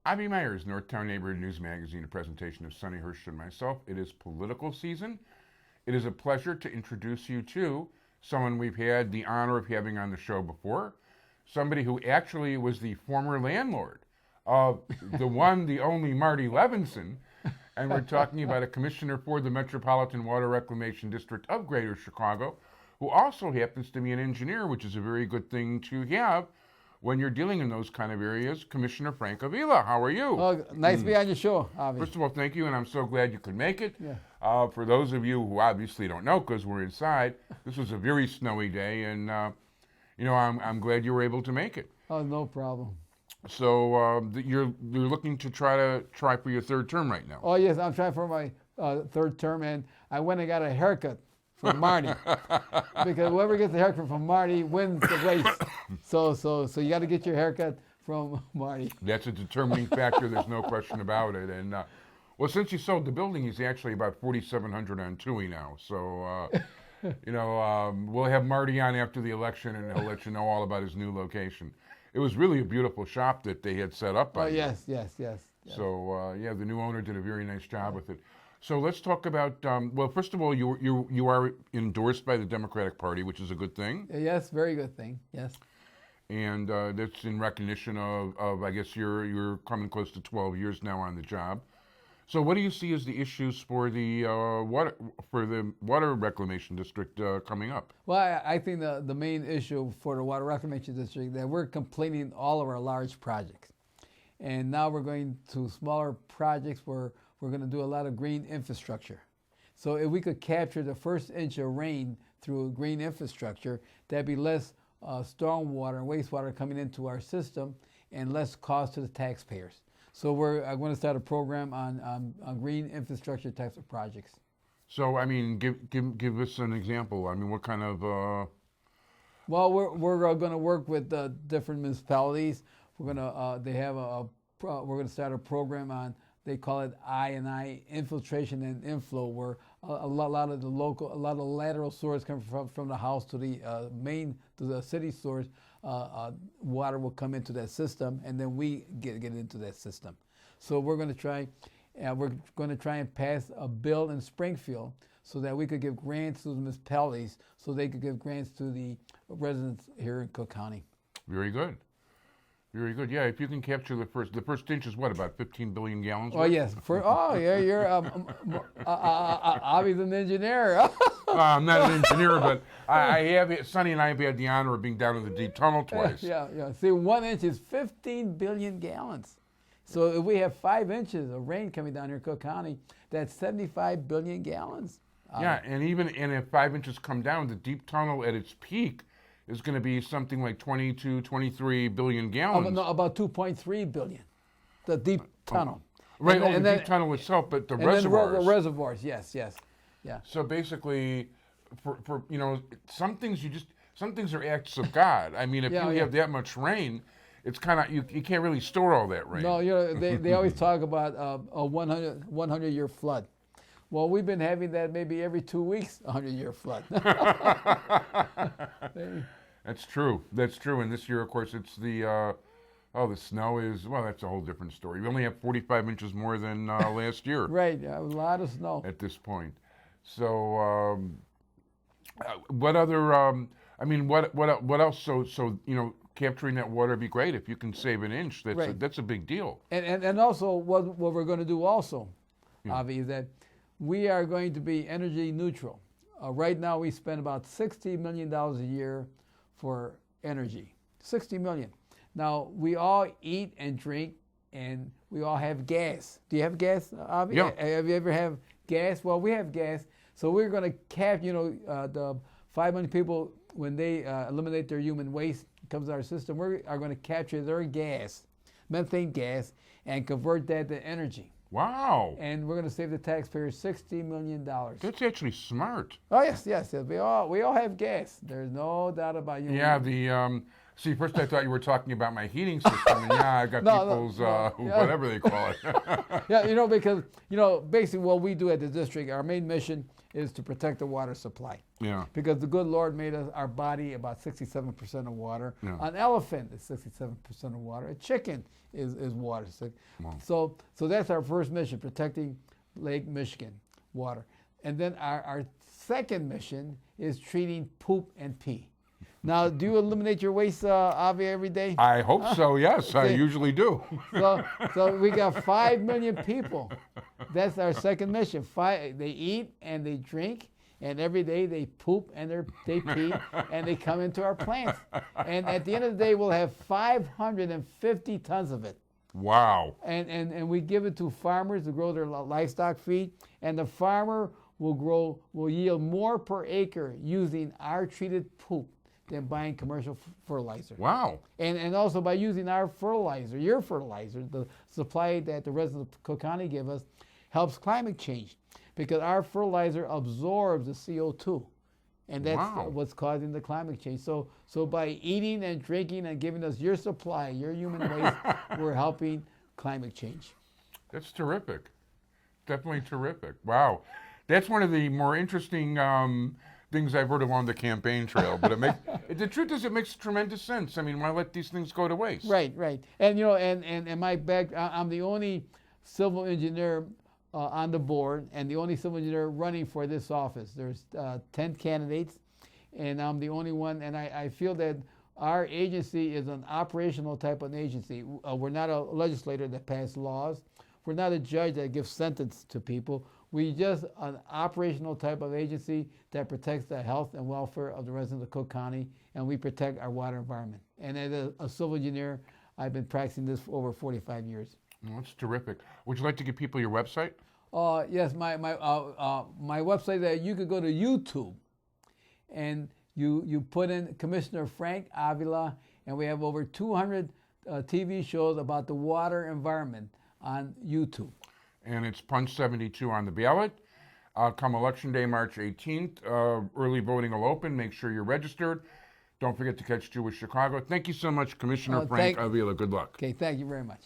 Avi Meyers, Northtown Neighborhood News Magazine, a presentation of Sonny Hirsch and myself. It is political season. It is a pleasure to introduce you to someone we've had the honor of having on the show before, somebody who actually was the former landlord of the one, the only Marty Levinson, and we're talking about a commissioner for the Metropolitan Water Reclamation District of Greater Chicago, who also happens to be an engineer, which is a very good thing to have when you're dealing in those kind of areas. Commissioner Frank Avila, how are you? Oh, nice to be on your show, Avi. First of all, thank you, and I'm so glad you could make it. Yeah. For those of you who obviously don't know, because we're inside, this was a very snowy day, and I'm glad you were able to make it. Oh, no problem. So you're looking to try for your third term right now. Oh, yes, I'm trying for my third term, and I went and got a haircut from Marty. Because whoever gets the haircut from Marty wins the race. So you got to get your haircut from Marty. That's a determining factor. There's no question about it. And well, since you sold the building, he's actually about 4,700 on TUI now. So we'll have Marty on after the election, and he'll let you know all about his new location. It was really a beautiful shop that they had set up. Oh, yes. So the new owner did a very nice job with it. So let's talk about. Well, first of all, you are endorsed by the Democratic Party, which is a good thing. Yes, very good thing. Yes. And that's in recognition of I guess you're coming close to 12 years now on the job. So what do you see as the issues for the water reclamation district coming up? Well, I think the main issue for the water reclamation district that we're completing all of our large projects, and now we're going to smaller projects where we're going to do a lot of green infrastructure. So if we could capture the first inch of rain through green infrastructure, that'd be less stormwater and wastewater coming into our system and less cost to the taxpayers. So I'm going to start a program on green infrastructure types of projects. So I mean, give us an example. I mean, what kind of? Well, we're going to work with different municipalities. We're going to start a program on. They call it I&I, infiltration and inflow, where a lot of the lateral source come from the house to the to the city source. Water will come into that system, and then we get into that system. So we're going to try and pass a bill in Springfield so that we could give grants to the municipalities, so they could give grants to the residents here in Cook County. Very good. Very good. Yeah, if you can capture the first inch is what, about 15 billion gallons? Oh, yes. You're Avi's an engineer. I'm not an engineer, but Sonny and I have had the honor of being down in the deep tunnel twice. Yeah. See, 1 inch is 15 billion gallons. So if we have 5 inches of rain coming down here in Cook County, that's 75 billion gallons. Yeah, and if 5 inches come down, the deep tunnel at its peak is going to be something like 22, 23 billion gallons. No, about 2.3 billion, the deep tunnel. Right, the deep tunnel itself, but the reservoirs. The reservoirs, yes. Yeah. So basically, for some things are acts of God. I mean, if you have that much rain, it's kind of, you can't really store all that rain. No, they always talk about a 100-year flood. Well, we've been having that maybe every 2 weeks, 100-year flood. That's true. And this year, of course, it's the snow is, well, that's a whole different story. We only have 45 inches more than last year. Right, a lot of snow. At this point. So, what other, what else? So capturing that water would be great. If you can save an inch, that's a big deal. And also, what we're going to do also, Avi, is that we are going to be energy neutral. Right now, we spend about $60 million a year for energy. $60 million. Now, we all eat and drink, and we all have gas. Do you have gas, Avi? Yeah. Have you ever have gas? Well, we have gas. So we're going to cap, the 5 million people, when they eliminate their human waste, comes to our system, we are going to capture their gas, methane gas, and convert that to energy. Wow. And we're going to save the taxpayers $60 million. That's actually smart. Oh, yes. We all have gas. There's no doubt about you. Yeah, See, first I thought you were talking about my heating system, and yeah, I got people's yeah. whatever they call it. Yeah, because basically what we do at the district, our main mission is to protect the water supply. Yeah. Because the good Lord made our body about 67% of water. Yeah. An elephant is 67% of water. A chicken is water. Wow. So that's our first mission, protecting Lake Michigan water. And then our second mission is treating poop and pee. Now, do you eliminate your waste, Avi, every day? I hope so. Yes, I See? usually do. So we got 5 million people. That's our second mission. They eat and they drink, and every day they poop and they pee, and they come into our plants. And at the end of the day, we'll have 550 tons of it. Wow. And we give it to farmers to grow their livestock feed, and the farmer will yield more per acre using our treated poop than buying commercial fertilizer. Wow. And also by using our fertilizer, your fertilizer, the supply that the residents of Cook County give us, helps climate change, because our fertilizer absorbs the CO2, and that's Wow. what's causing the climate change. So by eating and drinking and giving us your supply, your human waste, we're helping climate change. That's terrific. Definitely terrific. Wow. That's one of the more interesting things I've heard along the campaign trail. But the truth is, it makes tremendous sense. I mean, why let these things go to waste? Right. And and my I'm the only civil engineer on the board, and the only civil engineer running for this office. There's 10 candidates, and I'm the only one. And I feel that our agency is an operational type of agency. We're not a legislator that passes laws. We're not a judge that gives sentence to people. We just an operational type of agency that protects the health and welfare of the residents of Cook County, and we protect our water environment. And as a civil engineer, I've been practicing this for over 45 years. Well, that's terrific. Would you like to give people your website? Yes, my website, that you could go to YouTube, and you put in Commissioner Frank Avila, and we have over 200 TV shows about the water environment on YouTube. And it's Punch 72 on the ballot. Come Election Day, March 18th. Early voting will open. Make sure you're registered. Don't forget to catch Jewish Chicago. Thank you so much, Commissioner Frank Avila. Good luck. Okay, thank you very much.